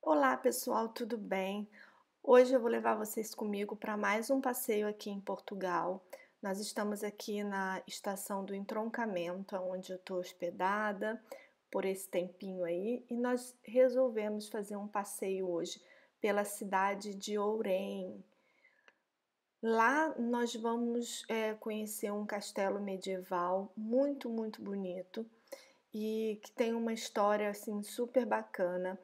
Olá pessoal, tudo bem? Hoje eu vou levar vocês comigo para mais um passeio aqui em Portugal. Nós estamos aqui na estação do entroncamento, onde eu estou hospedada por esse tempinho aí, e nós resolvemos fazer um passeio hoje pela cidade de Ourém. Lá nós vamos conhecer um castelo medieval muito bonito e que tem uma história assim super bacana.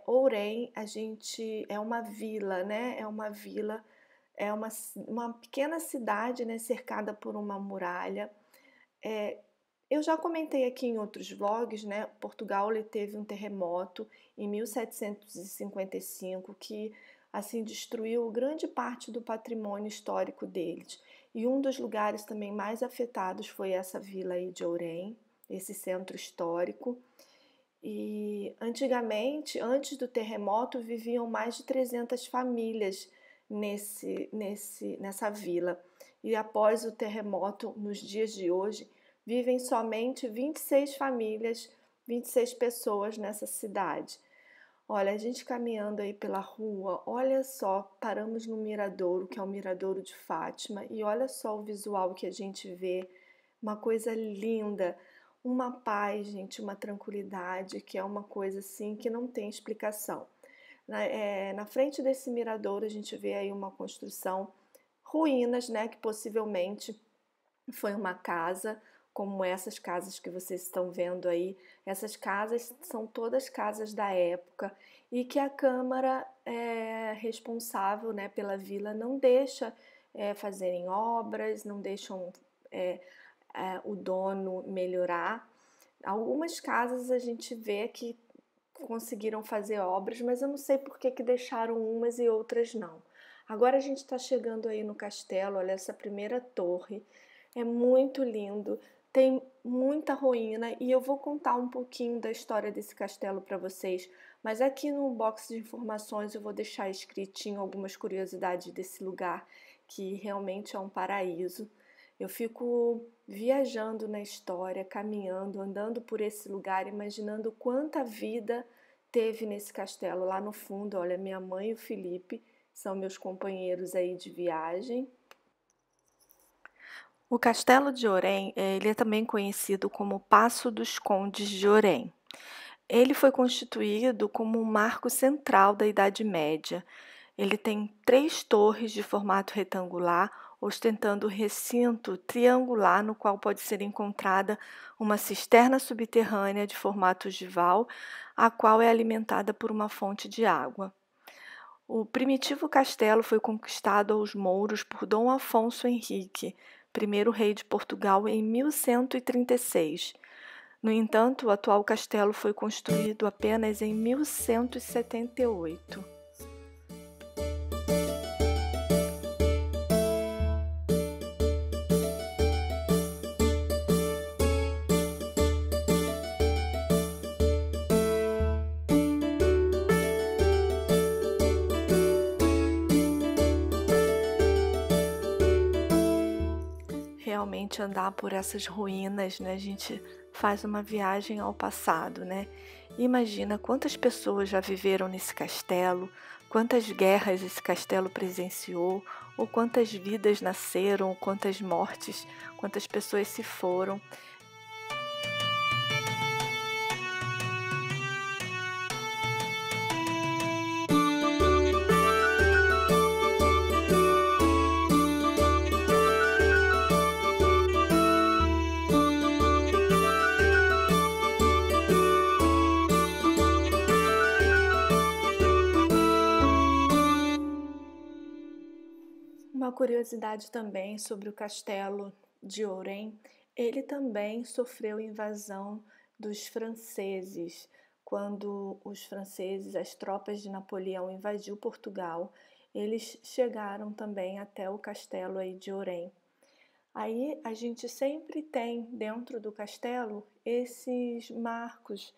Ourém, a gente é uma vila, né? É uma vila, uma pequena cidade, né? Cercada por uma muralha. É, eu já comentei aqui em outros vlogs, né? Portugal ele teve um terremoto em 1755 que assim destruiu grande parte do patrimônio histórico deles. E um dos lugares também mais afetados foi essa vila aí de Ourém, esse centro histórico. E antigamente, antes do terremoto, viviam mais de 300 famílias nessa vila. E após o terremoto, nos dias de hoje, vivem somente 26 famílias, 26 pessoas nessa cidade. Olha, a gente caminhando aí pela rua, olha só, paramos no Miradouro, que é o Miradouro de Fátima, e olha só o visual que a gente vê, uma coisa linda, uma paz, gente, uma tranquilidade, que é uma coisa assim que não tem explicação. Na frente desse miradouro a gente vê aí uma construção, ruínas, né, que possivelmente foi uma casa, como essas casas que vocês estão vendo aí. Essas casas são todas casas da época e que a Câmara responsável, né, pela vila não deixa fazerem obras, não deixam é, o dono melhorar. Algumas casas a gente vê que conseguiram fazer obras, mas eu não sei por que deixaram umas e outras não. Agora a gente está chegando aí no castelo, olha essa primeira torre, é muito lindo, tem muita ruína e eu vou contar um pouquinho da história desse castelo para vocês, mas aqui no box de informações eu vou deixar escritinho algumas curiosidades desse lugar, que realmente é um paraíso. Eu fico viajando na história, caminhando, andando por esse lugar, imaginando quanta vida teve nesse castelo. Lá no fundo, olha, minha mãe e o Felipe são meus companheiros aí de viagem. O Castelo de Ourém, ele é também conhecido como Paço dos Condes de Ourém. Ele foi constituído como um marco central da Idade Média. Ele tem 3 torres de formato retangular, ostentando o recinto triangular no qual pode ser encontrada uma cisterna subterrânea de formato ogival, a qual é alimentada por uma fonte de água. O primitivo castelo foi conquistado aos mouros por Dom Afonso Henrique, primeiro rei de Portugal, em 1136. No entanto, o atual castelo foi construído apenas em 1178. Realmente andar por essas ruínas, né? A gente faz uma viagem ao passado, né? Imagina quantas pessoas já viveram nesse castelo, quantas guerras esse castelo presenciou, ou quantas vidas nasceram, quantas mortes, quantas pessoas se foram. Uma curiosidade também sobre o castelo de Ourém, ele também sofreu invasão dos franceses. Quando os franceses, as tropas de Napoleão invadiu Portugal, eles chegaram também até o castelo aí de Ourém. Aí a gente sempre tem dentro do castelo esses marcos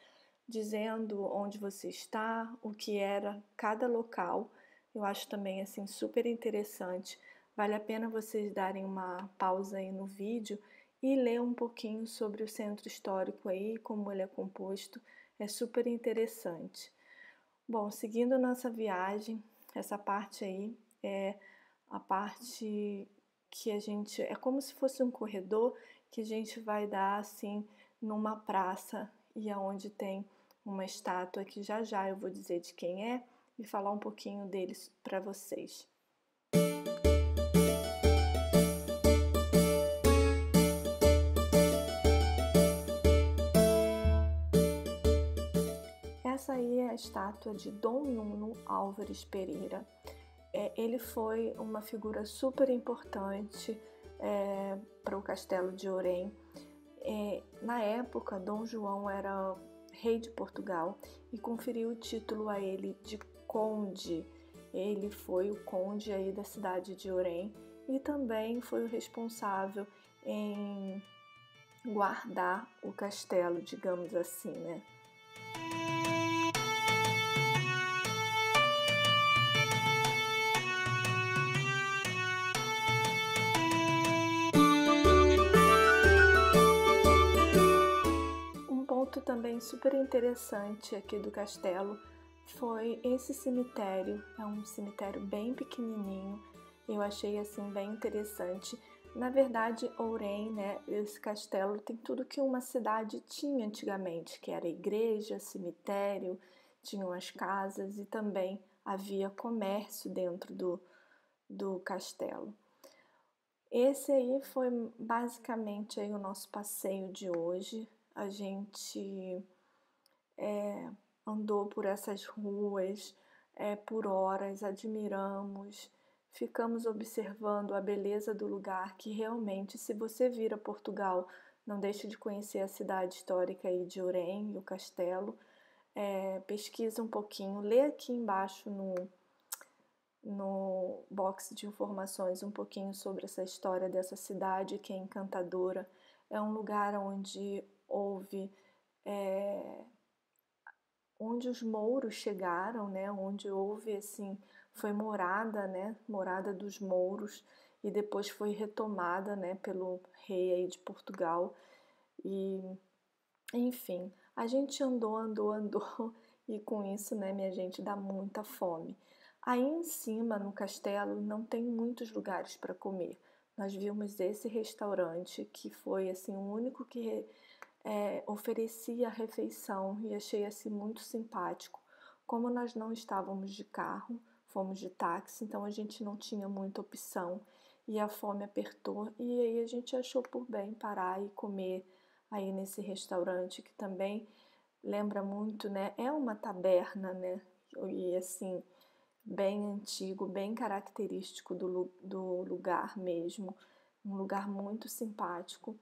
dizendo onde você está, o que era cada local. Eu acho também assim super interessante. Vale a pena vocês darem uma pausa aí no vídeo e ler um pouquinho sobre o centro histórico aí, como ele é composto. É super interessante. Bom, seguindo nossa viagem, essa parte aí é a parte que a gente é como se fosse um corredor que a gente vai dar assim numa praça e aonde tem uma estátua que já já eu vou dizer de quem é e falar um pouquinho deles para vocês. Essa aí é a estátua de Dom Nuno Álvares Pereira. Ele foi uma figura super importante para o Castelo de Orém. Na época, Dom João era rei de Portugal e conferiu o título a ele de conde. Ele foi o conde aí da cidade de Orém e também foi o responsável em guardar o castelo, digamos assim, né? Também super interessante aqui do castelo foi esse cemitério. É um cemitério bem pequenininho, eu achei assim bem interessante. Na verdade, Ourém, né, esse castelo tem tudo que uma cidade tinha antigamente, que era igreja, cemitério, tinham as casas e também havia comércio dentro do castelo. Esse aí foi basicamente aí o nosso passeio de hoje. A gente andou por essas ruas por horas, admiramos, ficamos observando a beleza do lugar, que realmente, se você vir a Portugal, não deixe de conhecer a cidade histórica aí de Orém e o castelo. Pesquisa um pouquinho, lê aqui embaixo no box de informações um pouquinho sobre essa história dessa cidade que é encantadora. É um lugar onde onde os mouros chegaram, né? Onde houve assim, foi morada, né? Morada dos mouros e depois foi retomada, né? Pelo rei aí de Portugal e enfim, a gente andou e com isso, né, minha gente, dá muita fome. Aí em cima, no castelo, não tem muitos lugares para comer. Nós vimos esse restaurante que foi assim o único que oferecia a refeição e achei assim muito simpático. Como nós não estávamos de carro, fomos de táxi, então a gente não tinha muita opção e a fome apertou e aí a gente achou por bem parar e comer aí nesse restaurante que também lembra muito, né? É uma taberna, né? E assim, bem antigo, bem característico do lugar mesmo, um lugar muito simpático.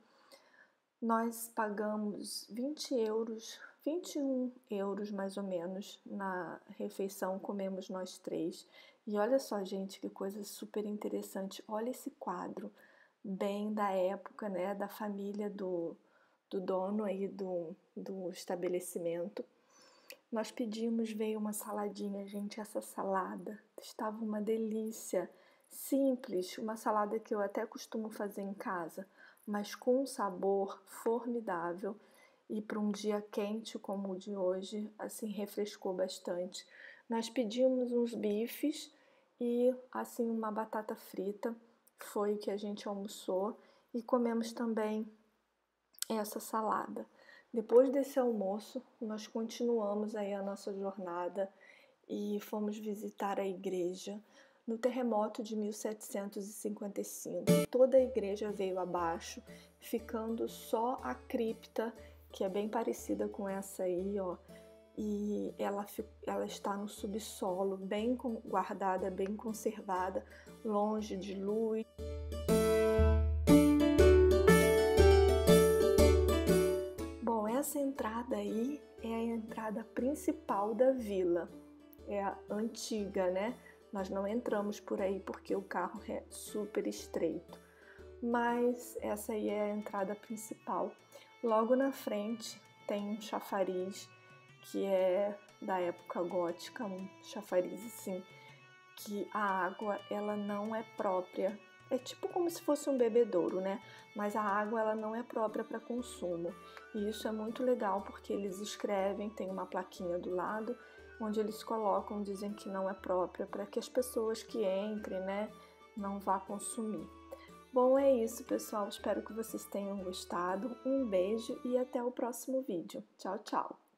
Nós pagamos 20 euros, 21 euros mais ou menos na refeição, comemos nós três. E olha só, gente, que coisa super interessante. Olha esse quadro, bem da época, né, da família do dono aí do estabelecimento. Nós pedimos, veio uma saladinha, gente, essa salada estava uma delícia, simples, uma salada que eu até costumo fazer em casa, mas com um sabor formidável e para um dia quente como o de hoje, assim, refrescou bastante. Nós pedimos uns bifes e, assim, uma batata frita, foi o que a gente almoçou e comemos também essa salada. Depois desse almoço, nós continuamos aí a nossa jornada e fomos visitar a igreja. No terremoto de 1755, toda a igreja veio abaixo, ficando só a cripta, que é bem parecida com essa aí, ó. E ela está no subsolo, bem guardada, bem conservada, longe de luz. Bom, essa entrada aí é a entrada principal da vila, é a antiga, né? Nós não entramos por aí porque o carro é super estreito, mas essa aí é a entrada principal. Logo na frente tem um chafariz que é da época gótica, um chafariz assim, que a água ela não é própria. É tipo como se fosse um bebedouro, né? Mas a água ela não é própria para consumo. E isso é muito legal porque eles escrevem, tem uma plaquinha do lado onde eles colocam, dizem que não é própria, para que as pessoas que entrem, né, não vá consumir. Bom, é isso, pessoal. Espero que vocês tenham gostado. Um beijo e até o próximo vídeo. Tchau, tchau!